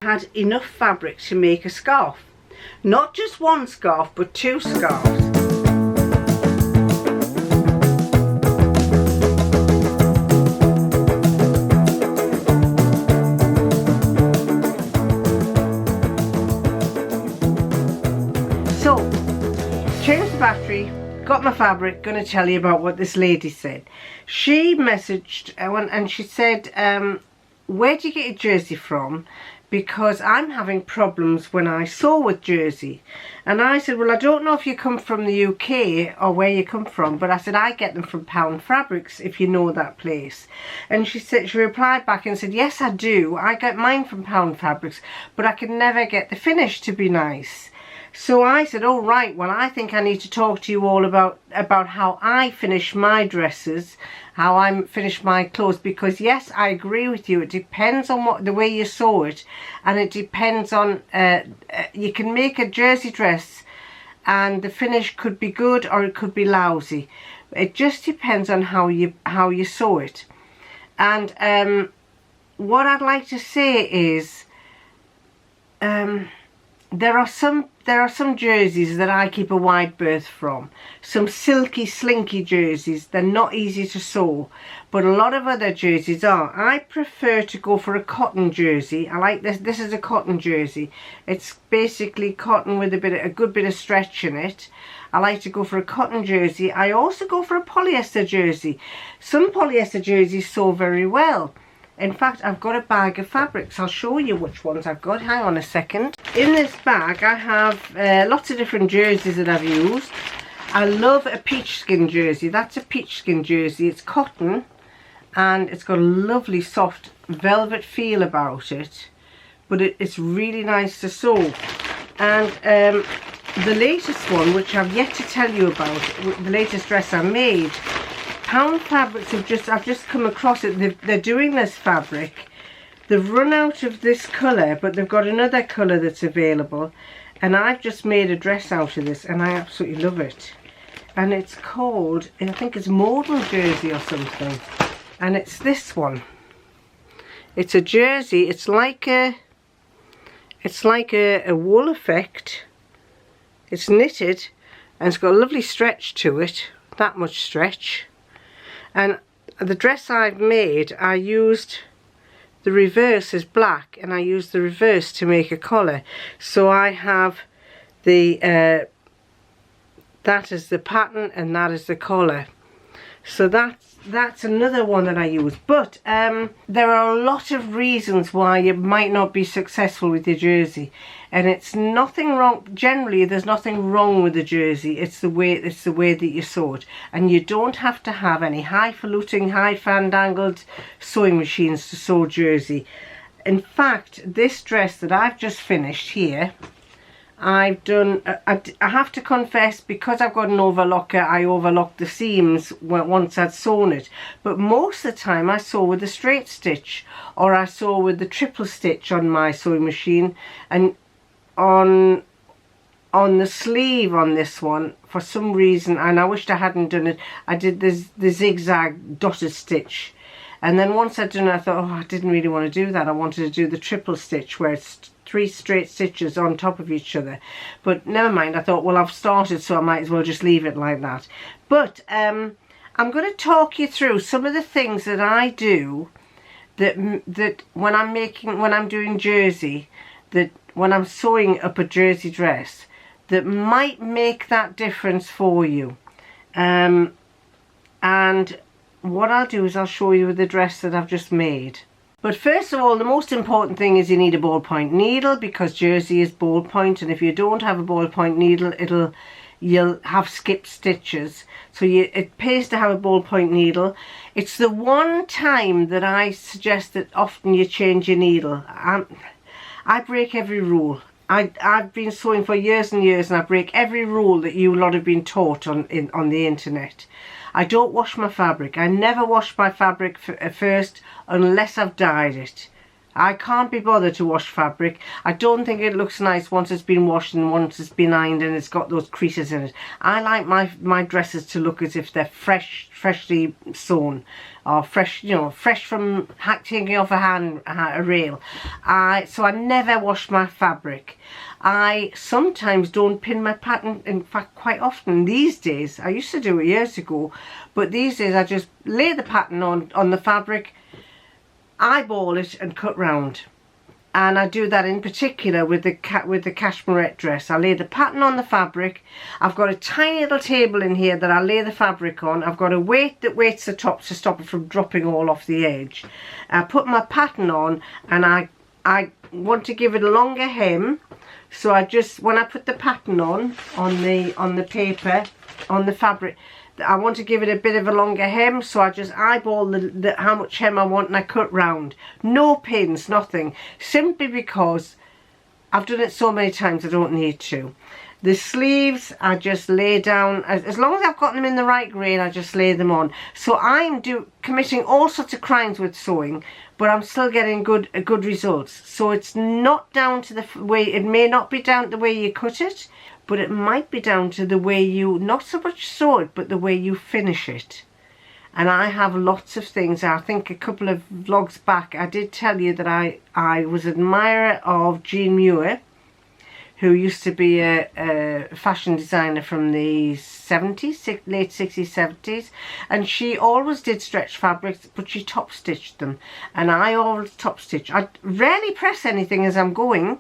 I had enough fabric to make a scarf. Not just one scarf, but 2 scarves. So, changed the battery, got my fabric, going to tell you about what this lady said. She messaged and she said, where do you get your jersey from? Because I'm having problems when I sew with jersey. And I said, well, I don't know if you come from the UK or where you come from, but I said, I get them from Pound Fabrics, if you know that place. And she replied back and said, yes, I do. I get mine from Pound Fabrics, but I can never get the finish to be nice. So I said, oh right, well I think I need to talk to you all about how I finish my dresses, how I finish my clothes, because yes, I agree with you, it depends on the way you sew it, and it depends on, you can make a jersey dress and the finish could be good or it could be lousy. It just depends on how you sew it. And what I'd like to say is, there are some jerseys that I keep a wide berth from. Some silky, slinky jerseys. They're not easy to sew, but a lot of other jerseys are. I prefer to go for a cotton jersey. I like this. This is a cotton jersey. It's basically cotton with a good bit of stretch in it. I like to go for a cotton jersey. I also go for a polyester jersey. Some polyester jerseys sew very well. In fact, I've got a bag of fabrics. I'll show you which ones I've got. Hang on a second. In this bag, I have lots of different jerseys that I've used. I love a peach skin jersey. That's a peach skin jersey. It's cotton and it's got a lovely soft velvet feel about it. But it's really nice to sew. And the latest one, which I've yet to tell you about, the latest dress I made, Pound Fabrics I've just come across it. They're doing this fabric. They've run out of this colour, but they've got another colour that's available. And I've just made a dress out of this, and I absolutely love it. And it's called, I think it's modal jersey or something. And it's this one. It's a jersey. It's like a wool effect. It's knitted, and it's got a lovely stretch to it. That much stretch. And the dress I've made, I used the reverse as black, and I used the reverse to make a collar. So I have the that is the pattern and that is the collar. So that's another one that I use. But there are a lot of reasons why you might not be successful with your jersey, and it's nothing wrong. Generally, there's nothing wrong with the jersey. It's the way that you sew it, and you don't have to have any highfalutin, high-fandangled sewing machines to sew jersey. In fact, this dress that I've just finished here, I've done, I have to confess, because I've got an overlocker, I overlocked the seams once I'd sewn it. But most of the time I sew with a straight stitch, or I sew with the triple stitch on my sewing machine. And on the sleeve on this one, for some reason, and I wished I hadn't done it, I did the zigzag dotted stitch. And then once I'd done it, I thought, oh, I didn't really want to do that. I wanted to do the triple stitch, where it's 3 straight stitches on top of each other. But never mind, I thought, well, I've started, so I might as well just leave it like that. But I'm going to talk you through some of the things that I do that when I'm doing jersey, that when I'm sewing up a jersey dress, that might make that difference for you. And what I'll do is I'll show you the dress that I've just made. But first of all, the most important thing is you need a ballpoint needle, because jersey is ballpoint, and if you don't have a ballpoint needle, you'll have skipped stitches. So it pays to have a ballpoint needle. It's the one time that I suggest that often you change your needle. I break every rule. I've been sewing for years and years, and I break every rule that you lot have been taught on the internet. I don't wash my fabric. I never wash my fabric first unless I've dyed it. I can't be bothered to wash fabric. I don't think it looks nice once it's been washed and once it's been ironed and it's got those creases in it. I like my dresses to look as if they're freshly sewn, or fresh, you know, fresh from taking off a rail. So I never wash my fabric. I sometimes don't pin my pattern. In fact, quite often these days, I used to do it years ago, but these days I just lay the pattern on the fabric, eyeball it and cut round. And I do that in particular with the Cashmerette dress. I lay the pattern on the fabric. I've got a tiny little table in here that I lay the fabric on. I've got a weight that weights the top to stop it from dropping all off the edge. I put my pattern on, and I want to give it a longer hem. So I just, when I put the pattern on the paper, on the fabric, I want to give it a bit of a longer hem, so I just eyeball how much hem I want and I cut round. No pins, nothing. Simply because I've done it so many times I don't need to. The sleeves I just lay down, as long as I've got them in the right grain, I just lay them on. So I'm committing all sorts of crimes with sewing, but I'm still getting good results. So it's not down to the way, it may not be down to the way you cut it, but it might be down to the way you, not so much sew it, but the way you finish it. And I have lots of things. I think a couple of vlogs back I did tell you that I was an admirer of Jean Muir, who used to be a fashion designer from the 70s, late 60s, 70s. And she always did stretch fabrics, but she top stitched them. And I always top stitch. I rarely press anything as I'm going.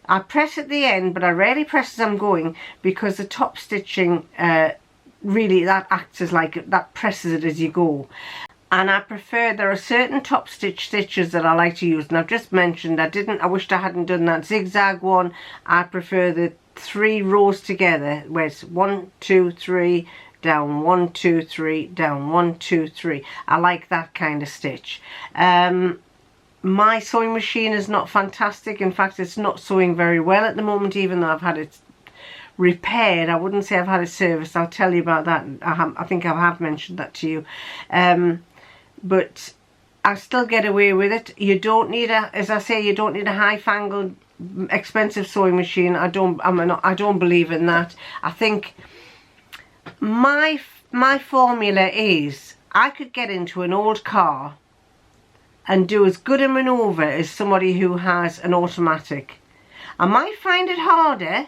I press at the end, but I rarely press as I'm going, because the top stitching really, that acts as like, that presses it as you go. And I prefer, there are certain top stitches that I like to use, and I've just mentioned, I wished I hadn't done that zigzag one. I prefer the 3 rows together, where it's 1, 2, 3, down, 1, 2, 3, down, 1, 2, 3. I like that kind of stitch. My sewing machine is not fantastic. In fact, it's not sewing very well at the moment, even though I've had it repaired. I wouldn't say I've had it serviced. I'll tell you about that. I think I have mentioned that to you. But I still get away with it. You don't need as I say, you don't need a high-fangled, expensive sewing machine. I don't believe in that. I think my formula is, I could get into an old car and do as good a manoeuvre as somebody who has an automatic. I might find it harder,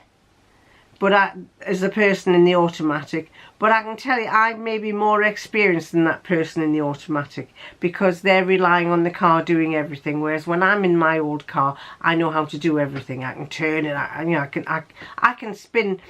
but as the person in the automatic, but I can tell you I may be more experienced than that person in the automatic, because they're relying on the car doing everything, whereas when I'm in my old car, I know how to do everything. I can turn it, I can spin.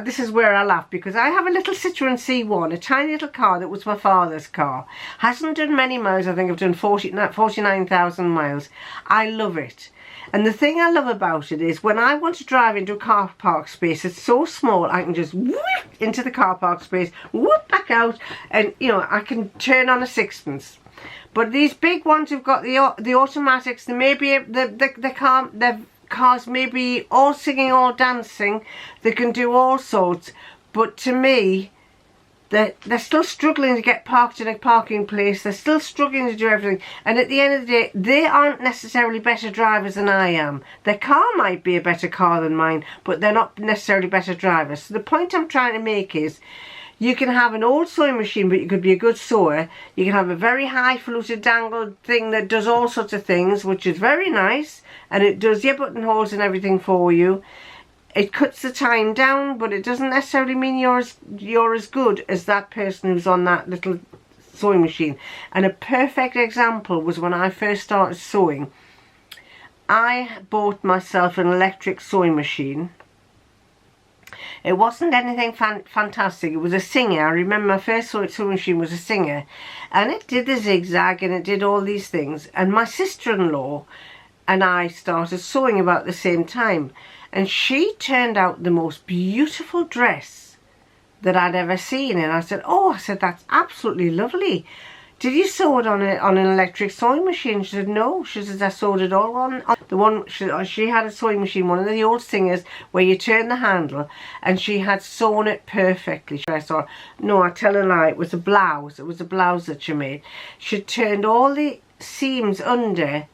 This is where I laugh, because I have a little Citroen C1, a tiny little car that was my father's car. Hasn't done many miles. I think I've done 49,000 miles. I love it. And the thing I love about it is, when I want to drive into a car park space, it's so small, I can just whoop into the car park space, whoop back out, and I can turn on a sixpence. But these big ones who've got the automatics, they may be the cars may be all singing, all dancing, they can do all sorts, but to me, they're still struggling to get parked in a parking place. They're still struggling to do everything. And at the end of the day, they aren't necessarily better drivers than I am. Their car might be a better car than mine, but they're not necessarily better drivers. So the point I'm trying to make is, you can have an old sewing machine, but you could be a good sewer. You can have a very high-fluted dangled thing that does all sorts of things, which is very nice, and it does your buttonholes and everything for you. It cuts the time down, but it doesn't necessarily mean you're as good as that person who's on that little sewing machine. And a perfect example was when I first started sewing. I bought myself an electric sewing machine. It wasn't anything fantastic. It was a Singer. I remember my first sewing machine was a Singer, and it did the zigzag and it did all these things. And my sister-in-law and I started sewing about the same time. And she turned out the most beautiful dress that I'd ever seen. And I said, that's absolutely lovely. Did you sew it on an electric sewing machine? She said, no. She says, I sewed it all on the one. She had a sewing machine, one of the old Singers, where you turn the handle, and she had sewn it perfectly. I no, I tell a lie, it was a blouse. It was a blouse that she made. She turned all the seams under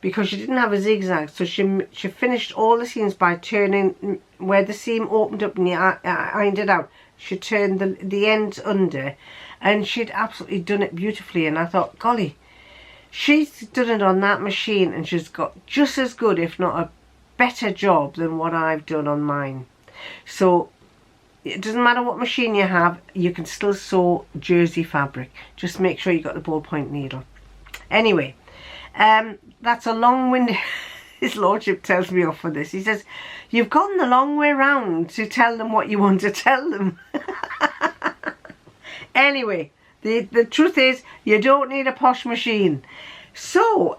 because she didn't have a zigzag, so she finished all the seams by turning where the seam opened up and you ironed it out. She turned the ends under, and she'd absolutely done it beautifully. And I thought, golly, she's done it on that machine and she's got just as good, if not a better job than what I've done on mine. So it doesn't matter what machine you have, you can still sew jersey fabric. Just make sure you got the ballpoint needle. Anyway, that's a long-winded... His lordship tells me off for this. He says, you've gone the long way round to tell them what you want to tell them. Anyway, the truth is, you don't need a posh machine. So,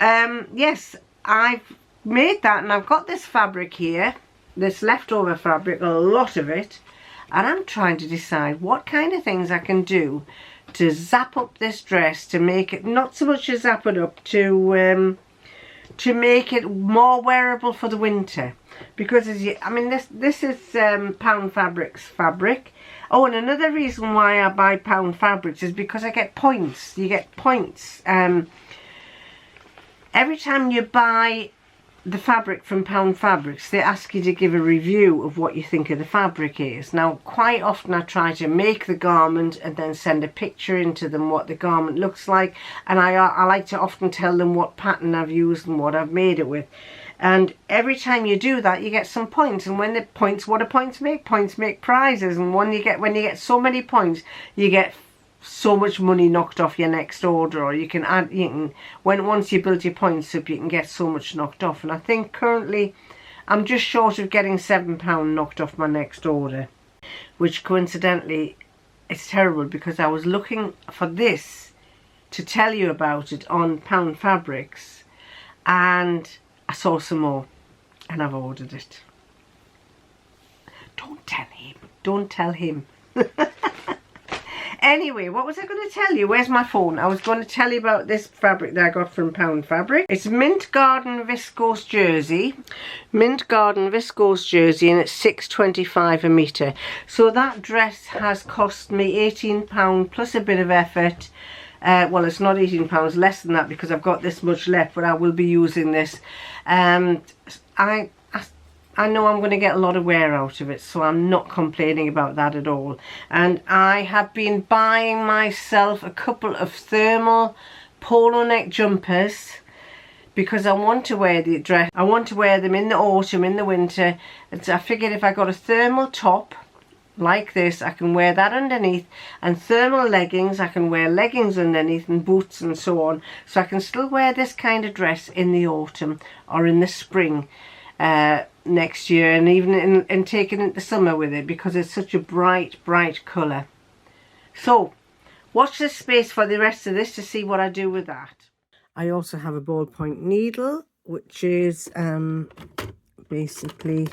yes, I've made that, and I've got this fabric here, this leftover fabric, a lot of it, and I'm trying to decide what kind of things I can do to zap up this dress, to make it, not so much to zap it up, to make it more wearable for the winter. Because as you, I mean, this is Pound Fabrics fabric. Oh, and another reason why I buy Pound Fabrics is because I get points. You get points every time you buy the fabric from Pound Fabrics. They ask you to give a review of what you think of the fabric is. Now, quite often I try to make the garment and then send a picture into them what the garment looks like, and I like to often tell them what pattern I've used and what I've made it with. And every time you do that, you get some points. And when the points, what do points make? Points make prizes. And when you get so many points, you get so much money knocked off your next order, or you can add, once you build your points up, you can get so much knocked off. And I think currently I'm just short of getting £7 knocked off my next order, which coincidentally is terrible, because I was looking for this to tell you about it on Pound Fabrics, and I saw some more and I've ordered it. Don't tell him. Anyway, what was I going to tell you? Where's my phone? I was going to tell you about this fabric that I got from Pound Fabric. It's Mint Garden Viscose Jersey. Mint Garden Viscose Jersey, and it's £6.25 a metre. So that dress has cost me £18 plus a bit of effort. Well, it's not £18, less than that, because I've got this much left, but I will be using this. I know I'm going to get a lot of wear out of it, so I'm not complaining about that at all. And I have been buying myself a couple of thermal polo neck jumpers, because I want to wear the dress. I want to wear them in the autumn, in the winter. And so I figured if I got a thermal top like this, I can wear that underneath, and thermal leggings, I can wear leggings underneath, and boots and so on. So I can still wear this kind of dress in the autumn or in the spring next year, and even in taking it into summer with it, because it's such a bright colour. So watch this space for the rest of this to see what I do with that. I also have a ballpoint needle, which is basically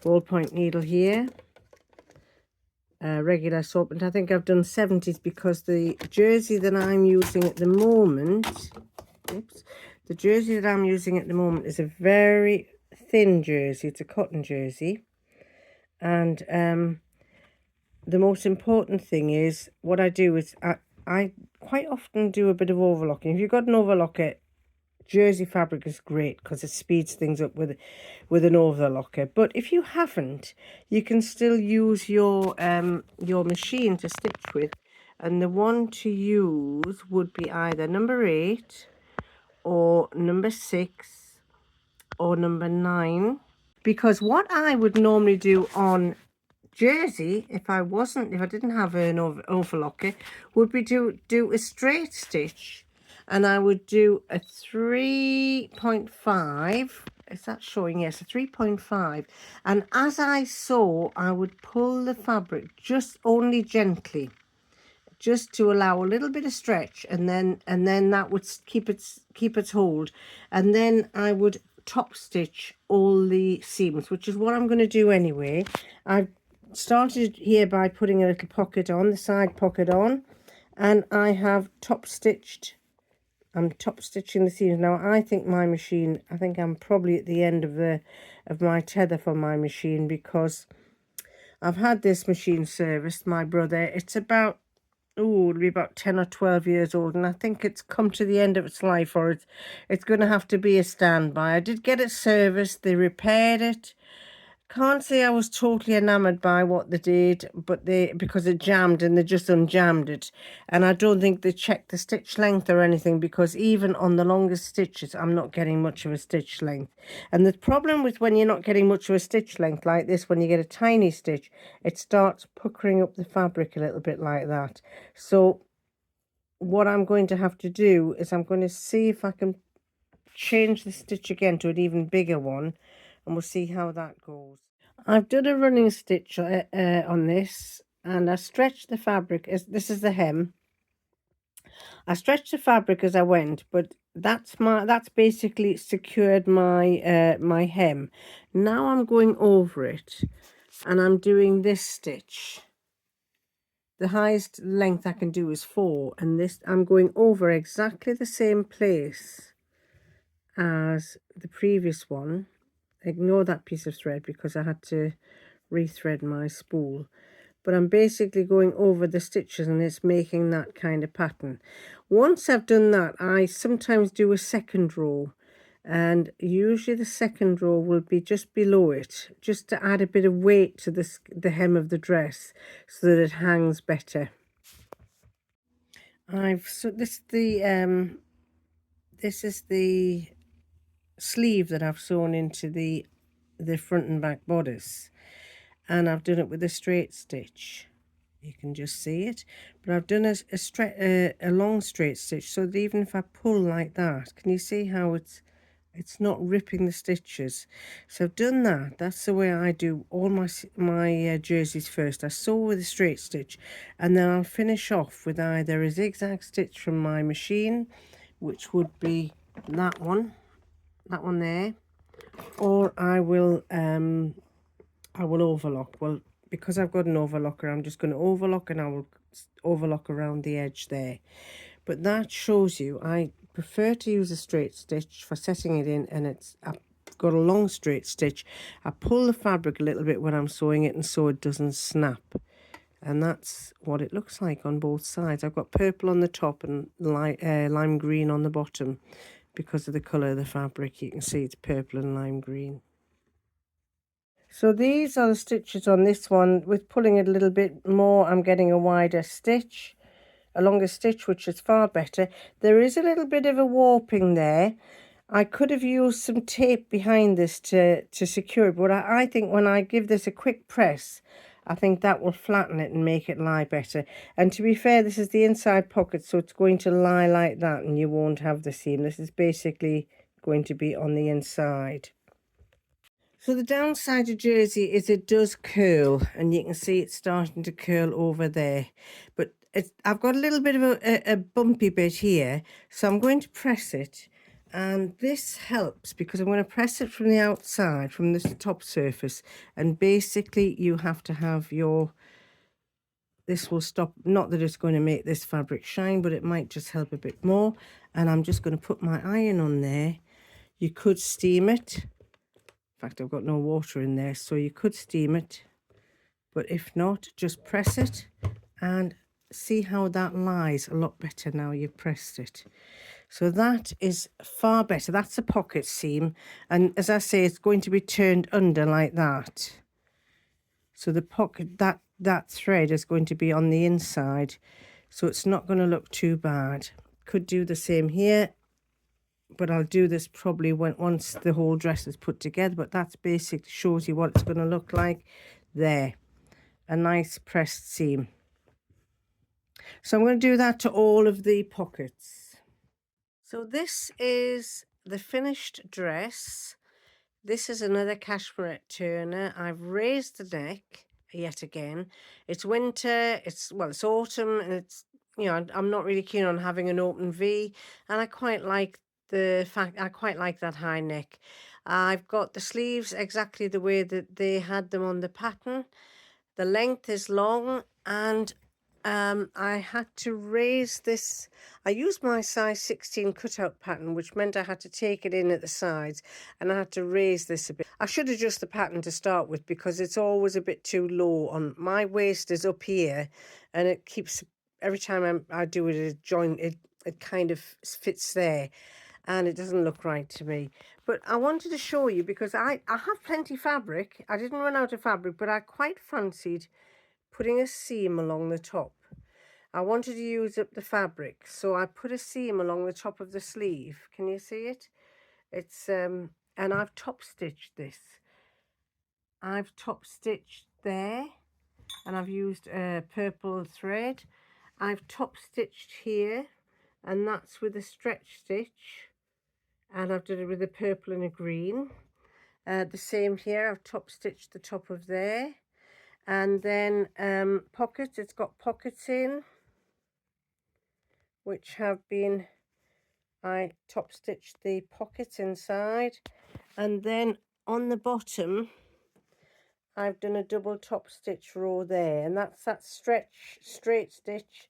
ballpoint needle here, regular assortment. I think I've done 70s, because the jersey that I'm using at the moment, the jersey that I'm using at the moment is a very thin jersey. It's a cotton jersey, and the most important thing is, what I do is I quite often do a bit of overlocking. If you've got an overlocker, jersey fabric is great, because it speeds things up with an overlocker. But if you haven't, you can still use your machine to stitch with, and the one to use would be either number 8 or number 6 or number 9, because what I would normally do on jersey, if I didn't have an overlocker, would be do a straight stitch, and I would do a 3.5. Is that showing? Yes, a 3.5. And as I sew, I would pull the fabric just only gently, just to allow a little bit of stretch, and then that would keep its hold, and then I would top stitch all the seams, which is what I'm going to do anyway. I've started here by putting a little pocket on, the side pocket on, and I have I'm top stitching the seams. Now I think I'm probably at the end of my tether for my machine, because I've had this machine serviced, my brother. It's about oh, it'll be about 10 or 12 years old, and I think it's come to the end of its life, or it's going to have to be a standby. I did get it serviced, they repaired it. Can't say I was totally enamored by what they did, but because it jammed and they just unjammed it. And I don't think they checked the stitch length or anything, because even on the longest stitches, I'm not getting much of a stitch length. And the problem with when you're not getting much of a stitch length like this, when you get a tiny stitch, it starts puckering up the fabric a little bit like that. So what I'm going to have to do is I'm going to see if I can change the stitch again to an even bigger one, and we'll see how that goes. I've done a running stitch on this, and I stretched the fabric as this is the hem. I stretched the fabric as I went, but that's basically secured my my hem. Now I'm going over it, and I'm doing this stitch. The highest length I can do is 4, and this I'm going over exactly the same place as the previous one. Ignore that piece of thread because I had to rethread my spool, but I'm basically going over the stitches and it's making that kind of pattern. Once I've done that, I sometimes do a second row, and usually the second row will be just below it, just to add a bit of weight to the hem of the dress so that it hangs better. So this is the sleeve that I've sewn into the front and back bodice, and I've done it with a straight stitch. You can just see it, but I've done a long straight stitch, so that even if I pull like that, can you see how it's not ripping the stitches? So I've done that. That's the way I do all my jerseys first. I sew with a straight stitch, and then I'll finish off with either a zigzag stitch from my machine, which would be that one there, or I will overlock. Well, because I've got an overlocker, I'm just going to overlock, and I will overlock around the edge there. But that shows you I prefer to use a straight stitch for setting it in, and I've got a long straight stitch. I pull the fabric a little bit when I'm sewing it, and so it doesn't snap. And that's what it looks like on both sides. I've got purple on the top and lime green on the bottom. Because of the colour of the fabric, you can see it's purple and lime green. So these are the stitches on this one. With pulling it a little bit more, I'm getting a wider stitch, a longer stitch, which is far better. There is a little bit of a warping there. I could have used some tape behind this to secure it, but I think when I give this a quick press, I think that will flatten it and make it lie better. And to be fair, this is the inside pocket, so it's going to lie like that and you won't have the seam. This is basically going to be on the inside. So the downside of jersey is it does curl, and you can see it's starting to curl over there. But I've got a little bit of a bumpy bit here, so I'm going to press it. And this helps because I'm going to press it from the outside, from the top surface. And basically you have to have this will stop, not that it's going to make this fabric shine, but it might just help a bit more. And I'm just going to put my iron on there. You could steam it. In fact, I've got no water in there, so you could steam it. But if not, just press it and see how that lies a lot better now you've pressed it. So that is far better. That's a pocket seam, and as I say, it's going to be turned under like that. So the pocket, that thread is going to be on the inside, so it's not going to look too bad. Could do the same here, but I'll do this probably once the whole dress is put together. But that's basically shows you what it's going to look like there. A nice pressed seam. So I'm going to do that to all of the pockets. So this is the finished dress. This is another Cashmerette Turner. I've raised the neck yet again. It's winter, it's autumn, and it's, you know, I'm not really keen on having an open V, and I quite like that high neck. I've got the sleeves exactly the way that they had them on the pattern. The length is long, and I had to raise this. I used my size 16 cutout pattern, which meant I had to take it in at the sides, and I had to raise this a bit. I should adjust the pattern to start with because it's always a bit too low. On my waist is up here, and it keeps every time I do it, it kind of fits there, and it doesn't look right to me. But I wanted to show you because I have plenty fabric. I didn't run out of fabric, but I quite fancied putting a seam along the top. I wanted to use up the fabric, so I put a seam along the top of the sleeve. Can you see it? It's and I've top stitched this. I've top stitched there, and I've used purple thread. I've top stitched here, and that's with a stretch stitch, and I've done it with a purple and a green. The same here, I've top stitched the top of there, and then pockets, it's got pockets in, which have been, I top stitched the pockets inside, and then on the bottom I've done a double top stitch row there, and that's that stretch straight stitch.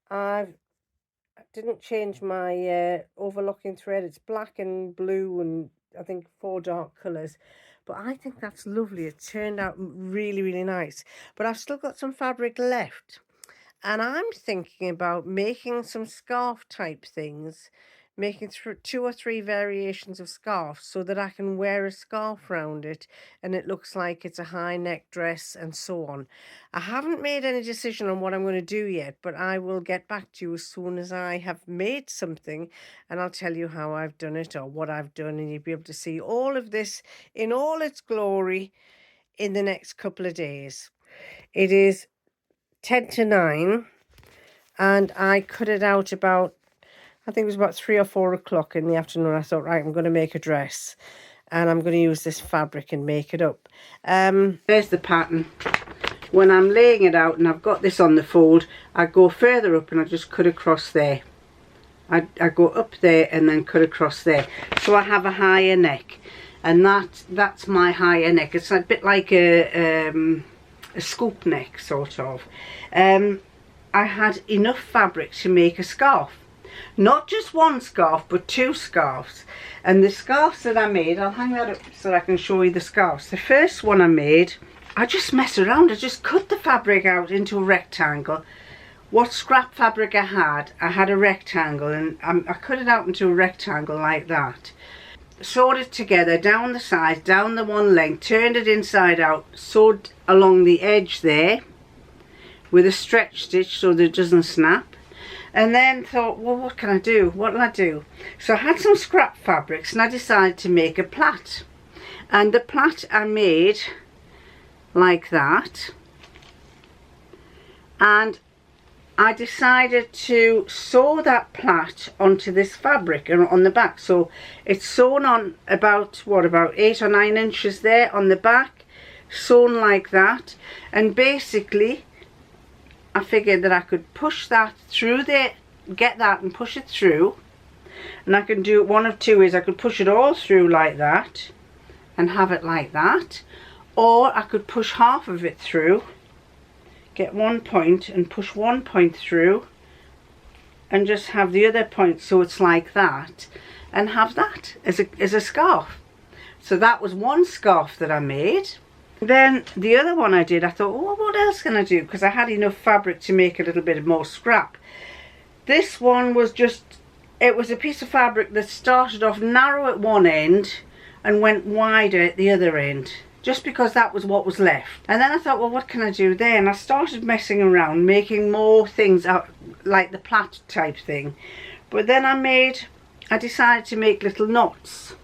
I didn't change my overlocking thread. It's black and blue and I think 4 dark colours, but I think that's lovely. It turned out really, really nice, but I've still got some fabric left, and I'm thinking about making some scarf type things, making 2 or 3 variations of scarves so that I can wear a scarf around it and it looks like it's a high neck dress and so on. I haven't made any decision on what I'm going to do yet, but I will get back to you as soon as I have made something, and I'll tell you how I've done it or what I've done, and you'll be able to see all of this in all its glory in the next couple of days. It is 10 to 9 and I cut it out about, I think it was about 3 or 4 o'clock in the afternoon. I thought, right, I'm going to make a dress and I'm going to use this fabric and make it up. There's the pattern. When I'm laying it out and I've got this on the fold, I go further up and I just cut across there. I go up there and then cut across there. So I have a higher neck, and that's my higher neck. It's a bit like a scoop neck, sort of. I had enough fabric to make a scarf. Not just one scarf, but 2 scarves. And the scarves that I made, I'll hang that up so that I can show you the scarves. The first one I made, I just messed around. I just cut the fabric out into a rectangle. What scrap fabric I had a rectangle, and I cut it out into a rectangle like that. Sewed it together down the sides, down the one length, turned it inside out, sewed along the edge there with a stretch stitch so that it doesn't snap. And then thought, well, what can I do? What'll I do? So I had some scrap fabrics and I decided to make a plait. And the plait I made like that. And I decided to sew that plait onto this fabric and on the back. So it's sewn on about 8 or 9 inches there on the back, sewn like that. And basically I figured that I could push that through there, get that and push it through, and I can do it one of 2 ways. I could push it all through like that and have it like that, or I could push half of it through, get one point and push one point through and just have the other point so it's like that, and have that as a scarf. So that was one scarf that I made. Then the other one I did, I thought, oh, what else can I do? Because I had enough fabric to make a little bit more scrap. This one was just, it was a piece of fabric that started off narrow at one end and went wider at the other end, just because that was what was left. And then I thought, well, what can I do there? And I started messing around, making more things out like the plait type thing. But then I decided to make little knots.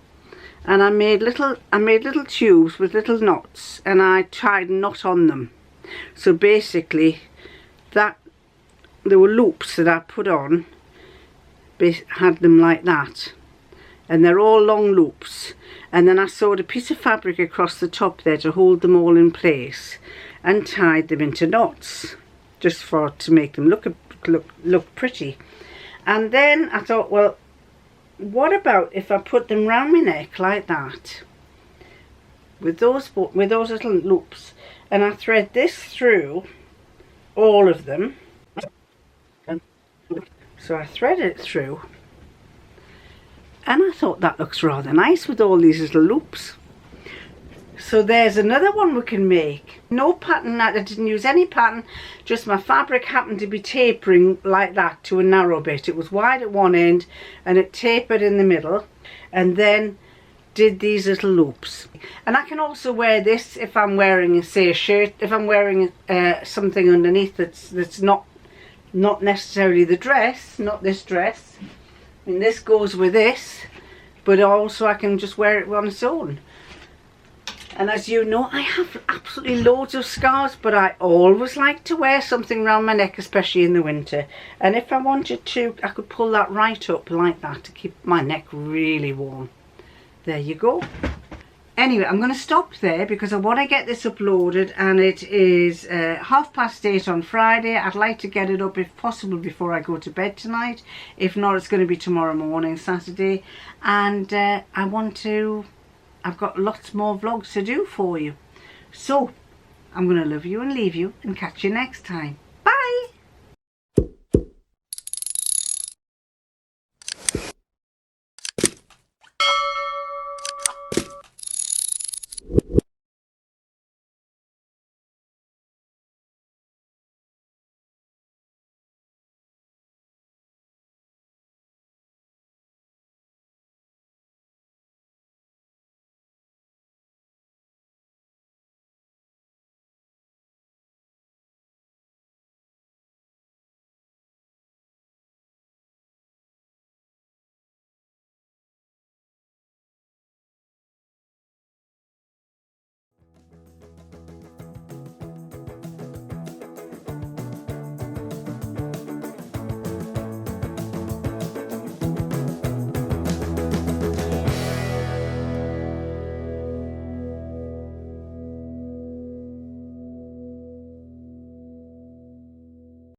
And I made little tubes with little knots, and I tied a knot on them. So basically there were loops that I put on, had them like that, and they're all long loops. And then I sewed a piece of fabric across the top there to hold them all in place and tied them into knots, just to make them look pretty. And then I thought, well, what about if I put them round my neck like that with those little loops, and I thread this through all of them. So I thread it through, and I thought that looks rather nice with all these little loops. So there's another one we can make. No pattern, I didn't use any pattern, just my fabric happened to be tapering like that to a narrow bit. It was wide at one end and it tapered in the middle, and then did these little loops. And I can also wear this if I'm wearing, say, a shirt, if I'm wearing something underneath that's not necessarily the dress, not this dress. I mean, this goes with this, but also I can just wear it on its own. And as you know, I have absolutely loads of scarves, but I always like to wear something around my neck, especially in the winter. And if I wanted to, I could pull that right up like that to keep my neck really warm. There you go. Anyway, I'm going to stop there because I want to get this uploaded, and it is 8:30 on Friday. I'd like to get it up if possible before I go to bed tonight. If not, it's going to be tomorrow morning, Saturday. And I've got lots more vlogs to do for you. So, I'm going to love you and leave you and catch you next time.